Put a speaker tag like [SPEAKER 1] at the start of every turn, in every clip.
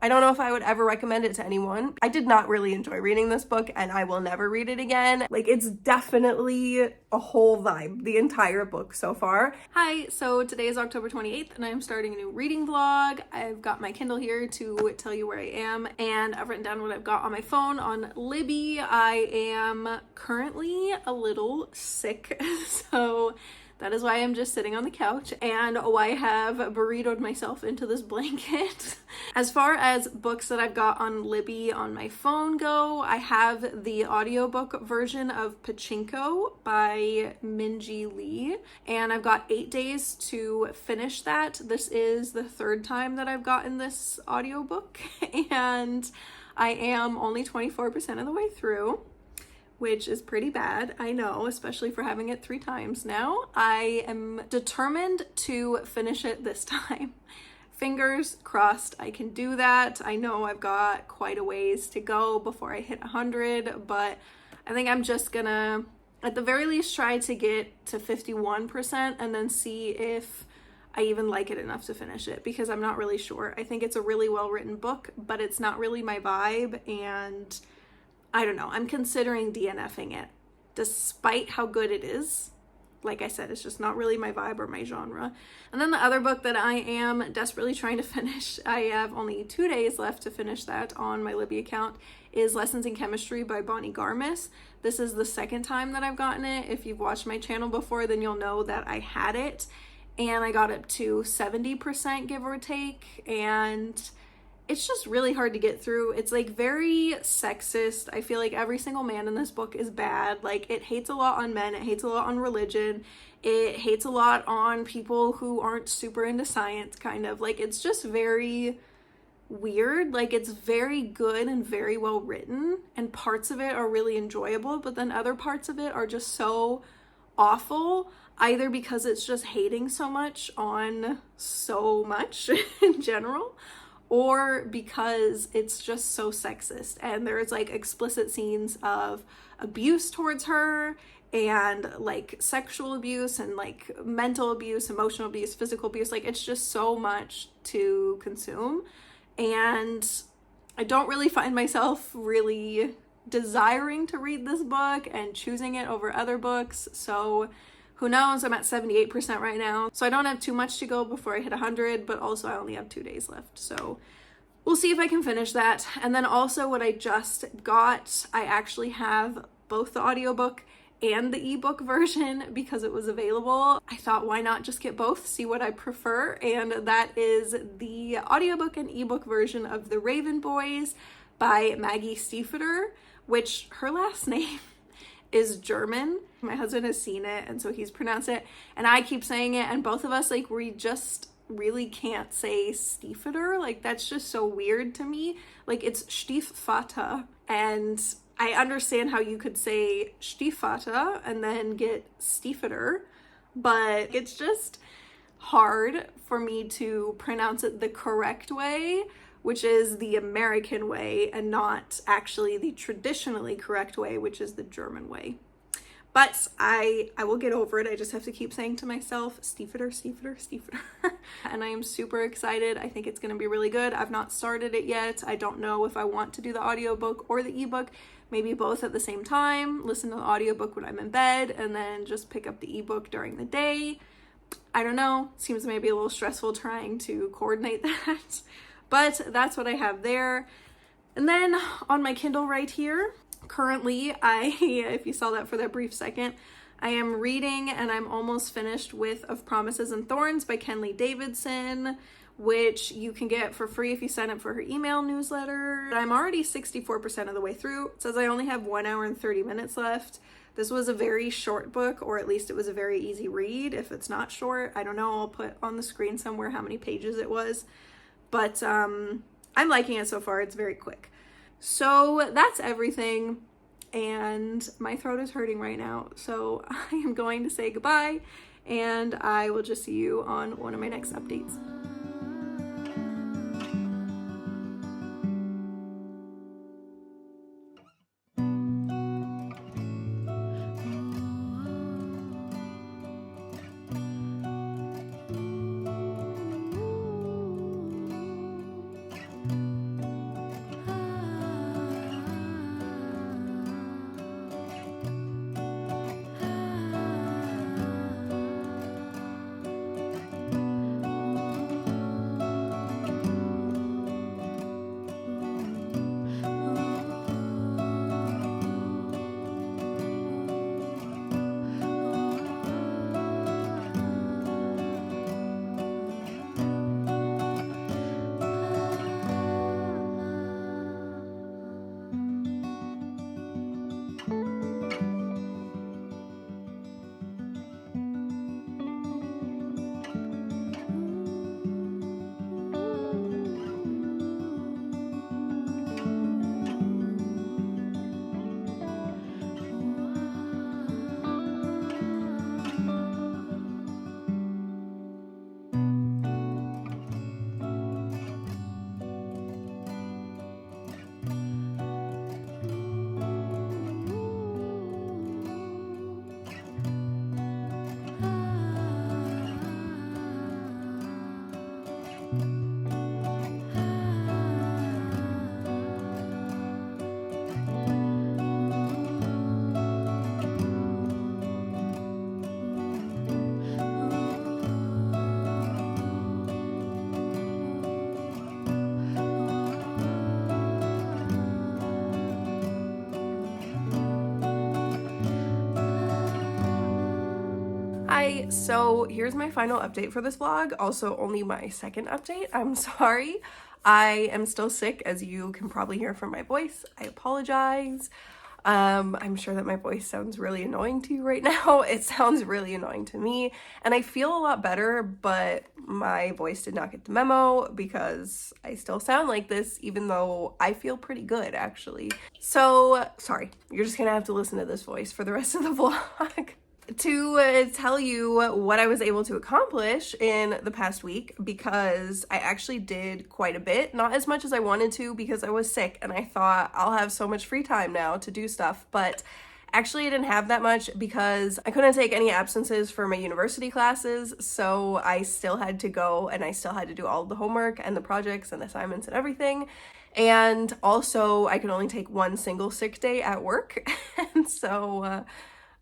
[SPEAKER 1] I don't know if I would ever recommend it to anyone. I did not really enjoy reading this book and I will never read it again. Like, it's definitely a whole vibe, the entire book so far. Hi, so today is October 28th and I'm starting a new reading vlog. I've got my Kindle here to tell you where I am, and I've written down what I've got on my phone on Libby. I am currently a little sick, so that is why I'm just sitting on the couch and why I have burritoed myself into this blanket. As far as books that I've got on Libby on my phone go, I have the audiobook version of Pachinko by Min Jin Lee, and I've got 8 days to finish that. This is the third time that I've gotten this audiobook, and I am only 24% of the way through, which is pretty bad, I know, especially for having it 3 times now. I am determined to finish it this time. Fingers crossed I can do that. I know I've got quite a ways to go before I hit 100, but I think I'm just gonna, at the very least, try to get to 51% and then see if I even like it enough to finish it, because I'm not really sure. I think it's a really well-written book, but it's not really my vibe, and I don't know, I'm considering DNFing it, despite how good it is. Like I said, it's just not really my vibe or my genre. And then the other book that I am desperately trying to finish, I have only 2 days left to finish that on my Libby account, is Lessons in Chemistry by Garmus. This is the second time that I've gotten it. If you've watched my channel before, then you'll know that I had it, and I got up to 70%, give or take, and it's just really hard to get through. It's like very sexist. I feel like every single man in this book is bad. Like, it hates a lot on men, it hates a lot on religion, it hates a lot on people who aren't super into science, kind of. Like, it's just very weird. Like, it's very good and very well written, and parts of it are really enjoyable, but then other parts of it are just so awful, either because it's just hating so much on so much in general, or because it's just so sexist, and there's like explicit scenes of abuse towards her, and like sexual abuse, and like mental abuse, emotional abuse, physical abuse. Like, it's just so much to consume, and I don't really find myself really desiring to read this book and choosing it over other books. So who knows? I'm at 78% right now, so I don't have too much to go before I hit 100, but also I only have 2 days left, so we'll see if I can finish that. And then also what I just got, I actually have both the audiobook and the ebook version because it was available. I thought, why not just get both, see what I prefer, and that is the audiobook and ebook version of The Raven Boys by Maggie Stiefvater, which her last name is German. My husband has seen it, and so he's pronounced it, and I keep saying it, and both of us, like, we just really can't say Stiefvater. Like, that's just so weird to me. Like, it's Stiefvater, and I understand how you could say Stiefvater and then get Stiefvater, but it's just hard for me to pronounce it the correct way, which is the American way, and not actually the traditionally correct way, which is the German way. But I will get over it. I just have to keep saying to myself, Stiefvater, Stiefvater, Stiefvater. And I am super excited. I think it's going to be really good. I've not started it yet. I don't know if I want to do the audiobook or the ebook. Maybe both at the same time. Listen to the audiobook when I'm in bed, and then just pick up the ebook during the day. I don't know. Seems maybe a little stressful trying to coordinate that. But that's what I have there. And then on my Kindle right here, currently, if you saw that for that brief second, I am reading, and I'm almost finished with Of Promises and Thorns by Kenley Davidson, which you can get for free if you sign up for her email newsletter. I'm already 64% of the way through. It says I only have 1 hour and 30 minutes left. This was a very short book, or at least it was a very easy read. If it's not short, I don't know. I'll put on the screen somewhere how many pages it was. But I'm liking it so far. It's very quick. So that's everything, and my throat is hurting right now, so I am going to say goodbye, and I will just see you on one of my next updates. So here's my final update for this vlog. Also only my second update. I'm sorry. I am still sick, as you can probably hear from my voice. I apologize. I'm sure that my voice sounds really annoying to you right now. It sounds really annoying to me, and I feel a lot better, but my voice did not get the memo because I still sound like this, even though I feel pretty good, actually. So, sorry, you're just gonna have to listen to this voice for the rest of the vlog. To tell you what I was able to accomplish in the past week, because I actually did quite a bit, not as much as I wanted to because I was sick and I thought I'll have so much free time now to do stuff, but actually I didn't have that much because I couldn't take any absences for my university classes, so I still had to go and I still had to do all the homework and the projects and assignments and everything. And also I could only take one single sick day at work, and so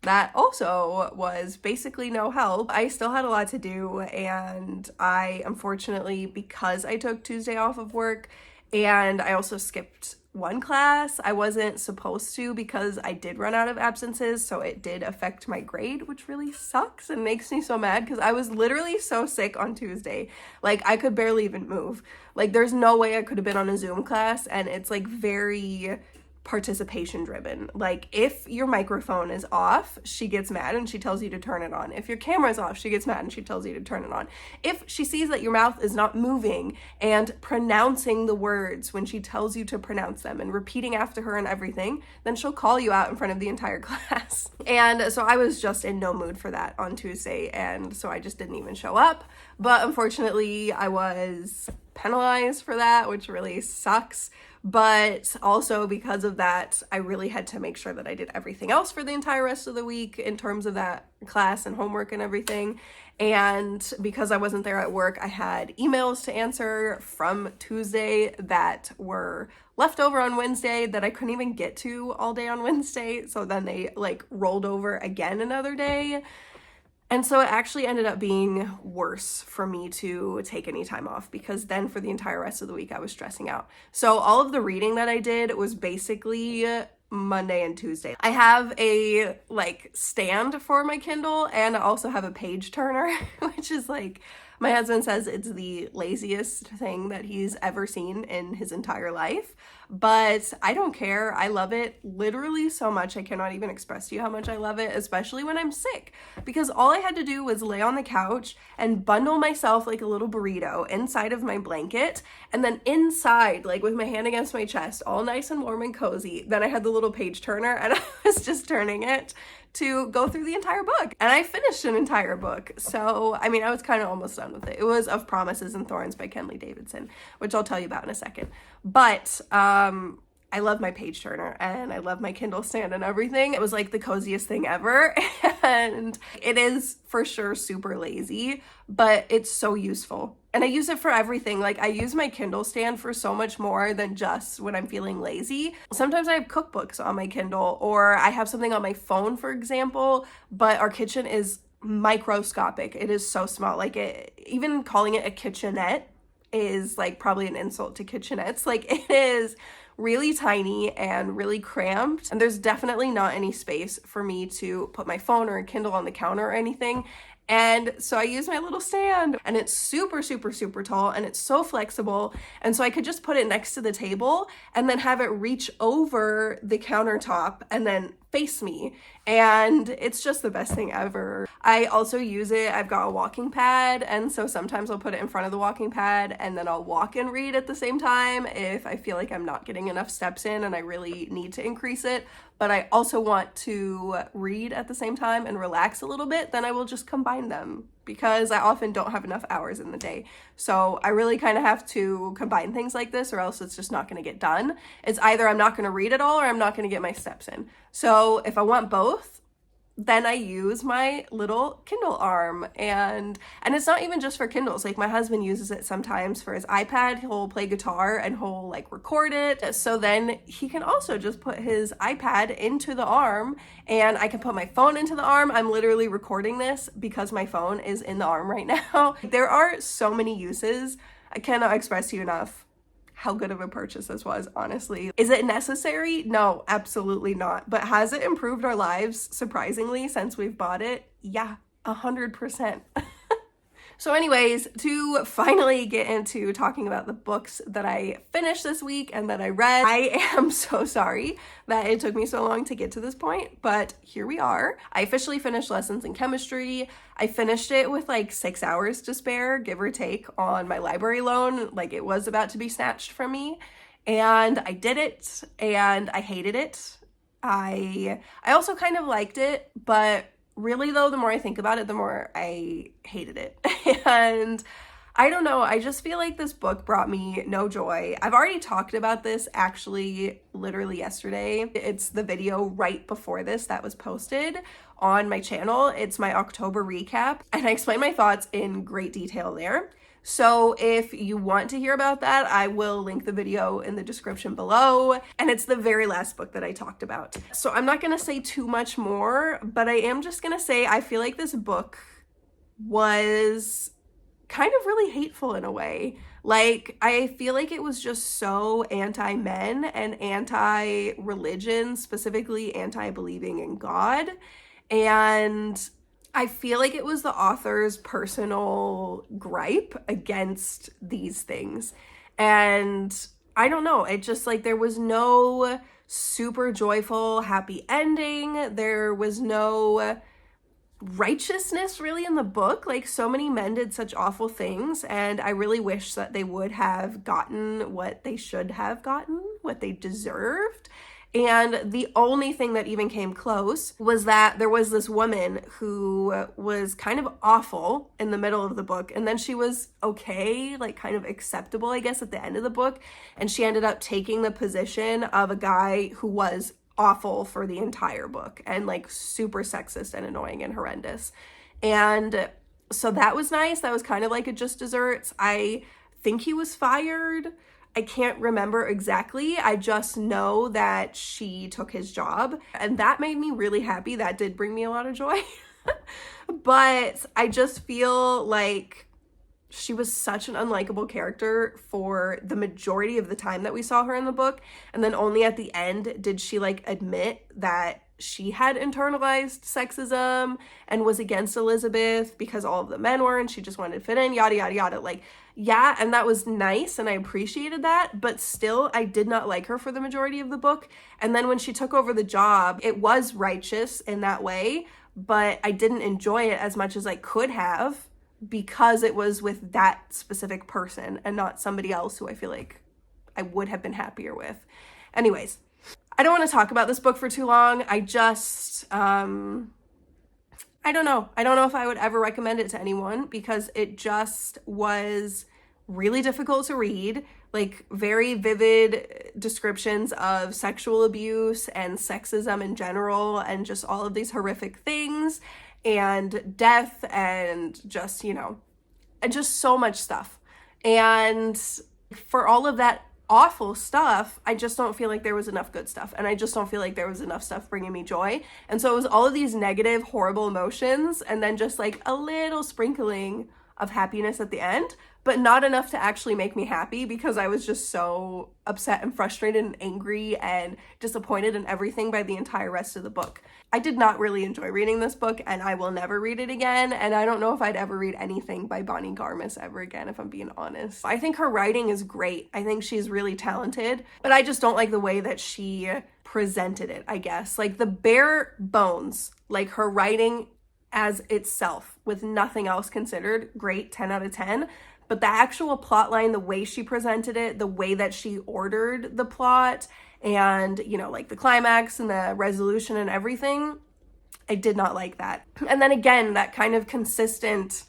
[SPEAKER 1] that also was basically no help. I still had a lot to do, and I unfortunately, because I took Tuesday off of work and I also skipped one class, I wasn't supposed to because I did run out of absences, so it did affect my grade, which really sucks and makes me so mad because I was literally so sick on Tuesday. Like, I could barely even move. Like, there's no way I could have been on a Zoom class, and it's like very participation driven. Like, if your microphone is off, she gets mad and she tells you to turn it on. If your camera's off, she gets mad and she tells you to turn it on. If she sees that your mouth is not moving and pronouncing the words when she tells you to pronounce them and repeating after her and everything, then she'll call you out in front of the entire class. And so I was just in no mood for that on Tuesday, and so I just didn't even show up. But unfortunately, I was penalized for that, which really sucks. But also because of that, I really had to make sure that I did everything else for the entire rest of the week in terms of that class and homework and everything. And because I wasn't there at work, I had emails to answer from Tuesday that were left over on Wednesday that I couldn't even get to all day on Wednesday. So then they like rolled over again another day. And so it actually ended up being worse for me to take any time off, because then for the entire rest of the week I was stressing out. So all of the reading that I did was basically Monday and Tuesday. I have a like stand for my Kindle, and I also have a page turner, which is like, my husband says it's the laziest thing that he's ever seen in his entire life, but I don't care. I love it literally so much. I cannot even express to you how much I love it, especially when I'm sick, because all I had to do was lay on the couch and bundle myself like a little burrito inside of my blanket, and then inside, like with my hand against my chest, all nice and warm and cozy, then I had the little page turner and I was just turning it to go through the entire book, and I finished an entire book. So I mean, I was kind of almost done with it. It was Of Promises and Thorns by Kenley Davidson, which I'll tell you about in a second. But I love my page turner and I love my Kindle stand and everything. It was like the coziest thing ever, and it is for sure super lazy, but it's so useful. And I use it for everything. Like, I use my Kindle stand for so much more than just when I'm feeling lazy. Sometimes I have cookbooks on my Kindle, or I have something on my phone, for example, but our kitchen is microscopic. It is so small. Like, even calling it a kitchenette is like probably an insult to kitchenettes. Like, it is really tiny and really cramped, and there's definitely not any space for me to put my phone or a Kindle on the counter or anything. And so I use my little stand, and it's super, super, super tall, and it's so flexible. And so I could just put it next to the table and then have it reach over the countertop and then face me. And it's just the best thing ever. I also use it, I've got a walking pad, and so sometimes I'll put it in front of the walking pad and then I'll walk and read at the same time if I feel like I'm not getting enough steps in and I really need to increase it. But I also want to read at the same time and relax a little bit, then I will just combine them, because I often don't have enough hours in the day. So I really kind of have to combine things like this, or else it's just not going to get done. It's either I'm not going to read at all or I'm not going to get my steps in. So if I want both, then I use my little Kindle arm, and it's not even just for Kindles. Like, my husband uses it sometimes for his iPad. He'll play guitar and he'll like record it, so then he can also just put his iPad into the arm, and I can put my phone into the arm. I'm literally recording this because my phone is in the arm right now. There are so many uses. I cannot express to you enough how good of a purchase this was, honestly. Is it necessary? No, absolutely not. But has it improved our lives surprisingly since we've bought it? Yeah. 100%. So anyways, to finally get into talking about the books that I finished this week and that I read, I am so sorry that it took me so long to get to this point, but here we are. I officially finished Lessons in Chemistry. I finished it with like 6 hours to spare, give or take, on my library loan. Like, it was about to be snatched from me. And I did it, and I hated it. I also kind of liked it, but really though, the more I think about it, the more I hated it. And I don't know, I just feel like this book brought me no joy. I've already talked about this actually literally yesterday. It's the video right before this that was posted on my channel. It's my October recap, and I explain my thoughts in great detail there. So if you want to hear about that, I will link the video in the description below. And it's the very last book that I talked about. So I'm not going to say too much more, but I am just going to say I feel like this book was kind of really hateful in a way. Like, I feel like it was just so anti-men and anti-religion, specifically anti-believing in God. And I feel like it was the author's personal gripe against these things. And I don't know, it just, like, there was no super joyful, happy ending. There was no righteousness really in the book. Like, so many men did such awful things, and I really wish that they would have gotten what they should have gotten, what they deserved. And the only thing that even came close was that there was this woman who was kind of awful in the middle of the book, and then she was okay, like kind of acceptable, I guess, at the end of the book, and she ended up taking the position of a guy who was awful for the entire book and like super sexist and annoying and horrendous. And so that was nice. That was kind of like a just desserts. I think he was fired. I can't remember exactly. I just know that she took his job, and that made me really happy. That did bring me a lot of joy. But I just feel like she was such an unlikable character for the majority of the time that we saw her in the book. And then only at the end did she like admit that she had internalized sexism and was against Elizabeth because all of the men were, and she just wanted to fit in, yada, yada, yada. Like, yeah, and that was nice, and I appreciated that, but still, I did not like her for the majority of the book. And then when she took over the job, it was righteous in that way, but I didn't enjoy it as much as I could have because it was with that specific person and not somebody else who I feel like I would have been happier with. Anyways, I don't want to talk about this book for too long. I just, I don't know. I don't know if I would ever recommend it to anyone because it just was really difficult to read. Like, very vivid descriptions of sexual abuse and sexism in general and just all of these horrific things and death and just, you know, just so much stuff. And for all of that awful stuff, I just don't feel like there was enough good stuff, and I just don't feel like there was enough stuff bringing me joy. And so it was all of these negative, horrible emotions, and then just like a little sprinkling of happiness at the end, but not enough to actually make me happy because I was just so upset and frustrated and angry and disappointed in everything by the entire rest of the book. I did not really enjoy reading this book, and I will never read it again, and I don't know if I'd ever read anything by Bonnie Garmus ever again, if I'm being honest. I think her writing is great. I think she's really talented, but I just don't like the way that she presented it, I guess. Like, the bare bones, like her writing as itself with nothing else considered, great, 10 out of 10. But the actual plot line, the way she presented it, the way that she ordered the plot, and, you know, like the climax and the resolution and everything, I did not like that. And then again, that kind of consistent,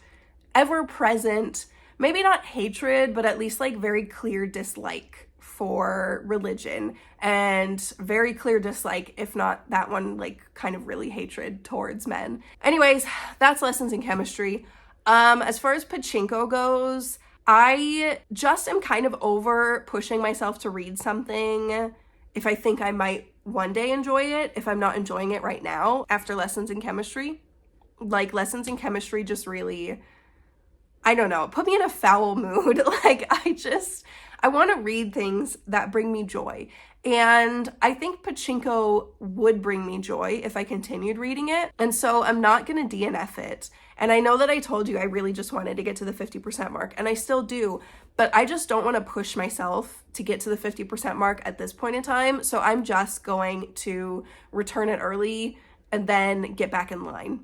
[SPEAKER 1] ever-present, maybe not hatred, but at least like very clear dislike for religion, and very clear dislike, if not that one, like kind of really hatred towards men. Anyways, that's Lessons in Chemistry. As far as Pachinko goes, I just am kind of over pushing myself to read something if I think I might one day enjoy it, if I'm not enjoying it right now after Lessons in Chemistry. Like, Lessons in Chemistry just really I don't know, put me in a foul mood. Like, I want to read things that bring me joy. And I think Pachinko would bring me joy if I continued reading it. And so I'm not going to DNF it. And I know that I told you I really just wanted to get to the 50% mark, and I still do, but I just don't want to push myself to get to the 50% mark at this point in time. So I'm just going to return it early and then get back in line.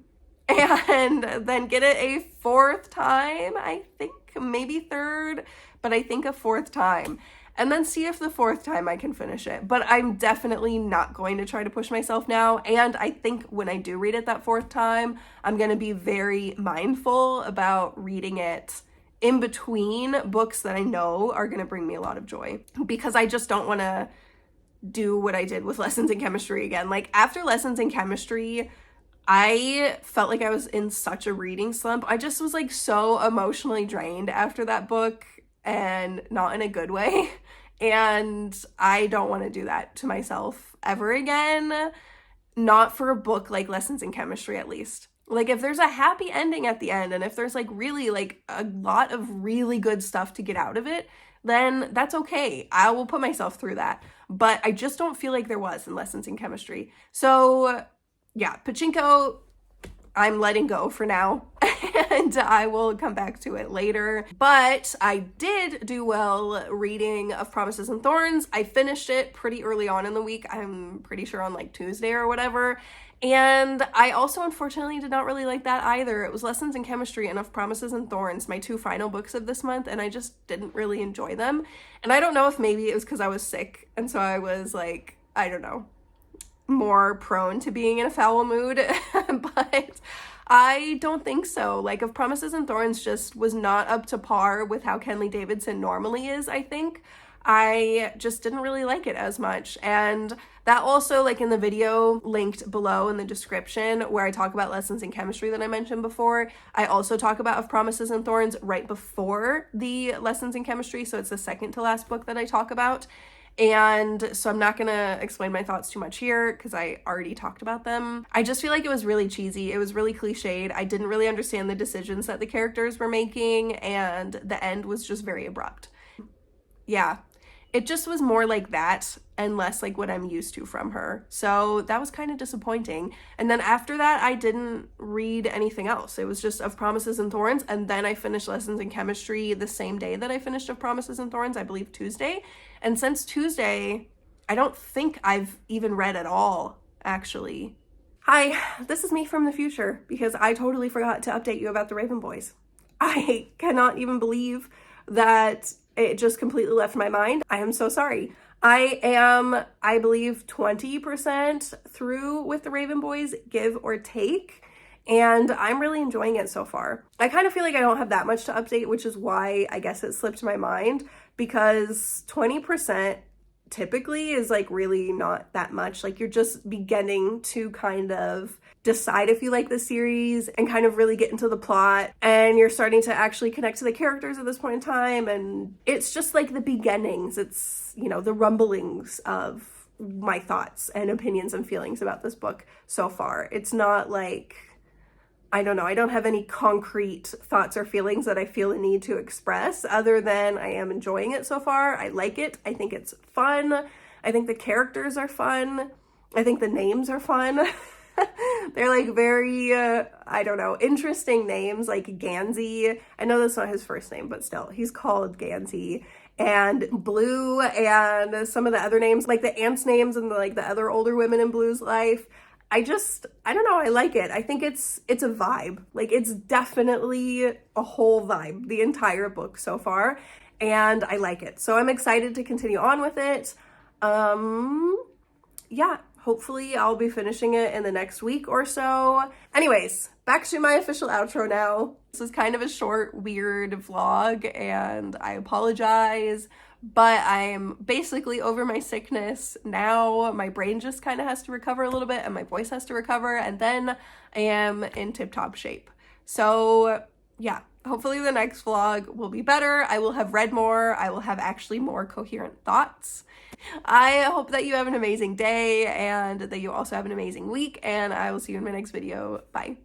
[SPEAKER 1] And then get it a fourth time, I think, maybe third, but I think a fourth time. And then see if the fourth time I can finish it. But I'm definitely not going to try to push myself now. And I think when I do read it that fourth time, I'm going to be very mindful about reading it in between books that I know are going to bring me a lot of joy. Because I just don't want to do what I did with Lessons in Chemistry again. Like, after Lessons in Chemistry, I felt like I was in such a reading slump. I just was like so emotionally drained after that book, and not in a good way. And I don't want to do that to myself ever again. Not for a book like Lessons in Chemistry, at least. Like, if there's a happy ending at the end, and if there's like really like a lot of really good stuff to get out of it, then that's okay. I will put myself through that. But I just don't feel like there was in Lessons in Chemistry. So yeah, Pachinko, I'm letting go for now, and I will come back to it later. But I did do well reading Of Promises and Thorns. I finished it pretty early on in the week. I'm pretty sure on like Tuesday or whatever. And I also unfortunately did not really like that either. It was Lessons in Chemistry and Of Promises and Thorns, my two final books of this month, and I just didn't really enjoy them. And I don't know if maybe it was because I was sick, and so I was like, I don't know, more prone to being in a foul mood. But I don't think so. Like, Of Promises and Thorns just was not up to par with how Kenley Davidson normally is, I think. I just didn't really like it as much. And that also, like, in the video linked below in the description where I talk about Lessons in Chemistry that I mentioned before, I also talk about Of Promises and Thorns right before the Lessons in Chemistry, so it's the second to last book that I talk about. And so I'm not gonna explain my thoughts too much here because I already talked about them. I just feel like it was really cheesy. It was really cliched. I didn't really understand the decisions that the characters were making, and the end was just very abrupt. Yeah, it just was more like that and less like what I'm used to from her. So that was kind of disappointing. And then after that, I didn't read anything else. It was just Of Promises and Thorns, and then I finished Lessons in Chemistry the same day that I finished Of Promises and Thorns, I believe Tuesday. And since Tuesday, I don't think I've even read at all, actually. Hi, this is me from the future, because I totally forgot to update you about the Raven Boys. I cannot even believe that it just completely left my mind. I am so sorry. I am, I believe, 20% through with the Raven Boys, give or take, and I'm really enjoying it so far. I kind of feel like I don't have that much to update, which is why I guess it slipped my mind, because 20% typically is like really not that much. Like, you're just beginning to kind of decide if you like the series and kind of really get into the plot, and you're starting to actually connect to the characters at this point in time, and it's just like the beginnings. It's, you know, the rumblings of my thoughts and opinions and feelings about this book so far. It's not like, I don't know, I don't have any concrete thoughts or feelings that I feel a need to express, other than I am enjoying it so far. I like it. I think it's fun. I think the characters are fun. I think the names are fun. They're like very, I don't know, interesting names, like Gansey. I know that's not his first name, but still, he's called Gansey. And Blue, and some of the other names, like the aunt's names and the other older women in Blue's life. I don't know, I like it. I think it's a vibe. Like, it's definitely a whole vibe, the entire book so far, and I like it. So I'm excited to continue on with it. Yeah, hopefully I'll be finishing it in the next week or so. Anyways, back to my official outro now. This is kind of a short, weird vlog, and I apologize, but I'm basically over my sickness now. My brain just kind of has to recover a little bit, and my voice has to recover, and then I am in tip-top shape. So yeah, hopefully the next vlog will be better. I will have read more. I will have actually more coherent thoughts. I hope that you have an amazing day, and that you also have an amazing week, and I will see you in my next video. Bye.